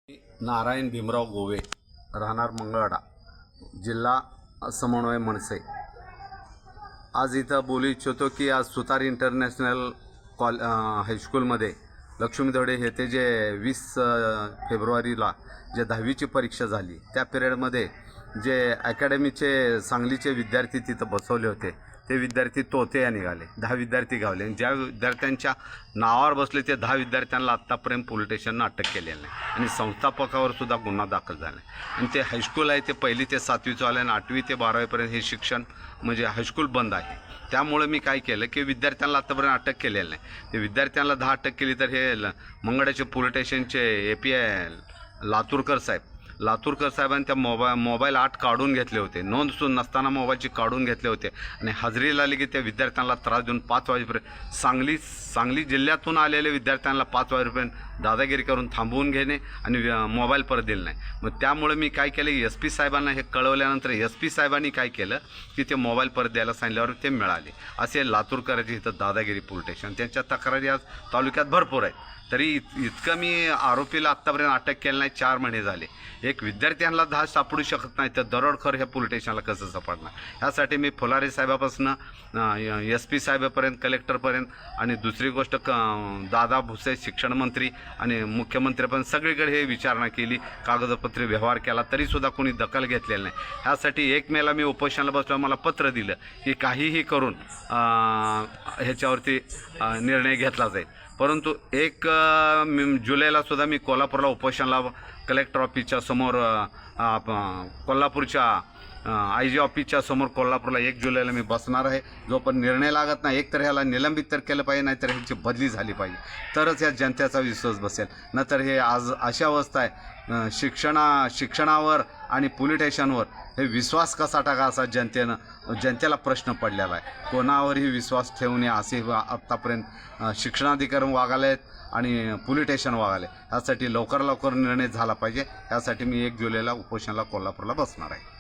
नारायण भीमराव गोवे, राहणार मंगळवाडा, जिल्हा समन्वय मनसे। आज इथं बोलू इच्छितो की आज सुतार इंटरनॅशनल हायस्कूलमध्ये लक्ष्मी धोडे येथे जे 20 फेब्रुवारीला जे 10वीची परीक्षा झाली त्या पिरियडमध्ये जे अकॅडमीचे सांगलीचे विद्यार्थी तिथं बसवले होते ते विद्यार्थी तोते या निघाले। 10 विद्यार्थी गावले आणि ज्या विद्यार्थ्यांच्या नावावर बसले ते 10 विद्यार्थ्यांना आत्तापर्यंत पोलीस स्टेशननं अटक केलेली नाही आणि संस्थापकावर सुद्धा गुन्हा दाखल झाला आहे। आणि ते हायस्कूल आहे ते 1ली ते 7वीचं आलं आणि 8वी ते 12वीपर्यंत हे शिक्षण म्हणजे हायस्कूल बंद आहे। त्यामुळे मी काय केलं की विद्यार्थ्यांना आत्तापर्यंत अटक केलेलं नाही। ते विद्यार्थ्यांना 10 अटक केली तर हे मंगळाचे पोलीस स्टेशनचे API लातूरकर साहेबांनी त्या मोबाईल 8 काढून घेतले होते, नोंद नसताना मोबाईलची काढून घेतले होते आणि हजेरी लावली की त्या विद्यार्थ्यांना त्रास देऊन 5 वाजेपर्यंत सांगली जिल्ह्यातून आलेल्या विद्यार्थ्यांना 5 वाजेपर्यंत दादागिरी करून थांबवून घेणे आणि मोबाईल परत दिले नाही। मग त्यामुळे मी काय केलं, SP साहेबांना हे कळवल्यानंतर SP साहेबांनी काय केलं की ते मोबाईल परत द्यायला सांगितल्यावर ते मिळाले। असे लातूरकरांचे इथं दादागिरी पोलीस स्टेशन, त्यांच्या तक्रारी आज तालुक्यात भरपूर आहेत। तरी इतकं मी आरोपीला आत्तापर्यंत अटक केलं नाही, 4 महिने झाले। एक विद्यार्थ्यांना 10 सापडू शकत नाही तर दरोडखोर ह्या पोलीस स्टेशनला कसं सापडणार? ह्यासाठी मी फुलारी साहेबापासून SP साहेबापर्यंत, कलेक्टरपर्यंत आणि दुसरी गोष्ट दादा भुसे शिक्षण मंत्री आणि मुख्यमंत्र्यापर्यंत सगळीकडे हे विचारणा केली, कागदपत्रे व्यवहार केला, तरीसुद्धा कोणी दखल घेतलेली नाही। ह्यासाठी 1 मेला मी उपोषणाला बसलो, मला पत्र दिलं की काहीही करून ह्याच्यावरती निर्णय घेतला जाईल। परंतु 1 जुलैला सुद्धा मी कोल्हापूरला उपोषणाला कलेक्टर ऑफिसच्या समोर, कोल्हापूरच्या IG ऑफिसच्या समोर कोल्हापूरला 1 जुलैला मी बसणार आहे। जोपर्यंत निर्णय लागत नाही, एक तर ह्याला निलंबित तर केलं पाहिजे, नाहीतर ह्याची बदली झाली पाहिजे, तरच या जनतेचा विश्वास बसेल। नंतर हे आज अशी अवस्था आहे, शिक्षणावर आणि पोलीस स्टेशनवर हे विश्वास कसा टाकायचा जनतेला प्रश्न पडलेला आहे। कोणावरही विश्वास ठेवू नये असे आत्तापर्यंत शिक्षणाधिकारी वागाले आहेत आणि पोलीस स्टेशन वागाले। यासाठी लवकर निर्णय झाला पाहिजे। यासाठी मी 1 जुलैला उपोषणाला कोल्हापूरला बसणार आहे।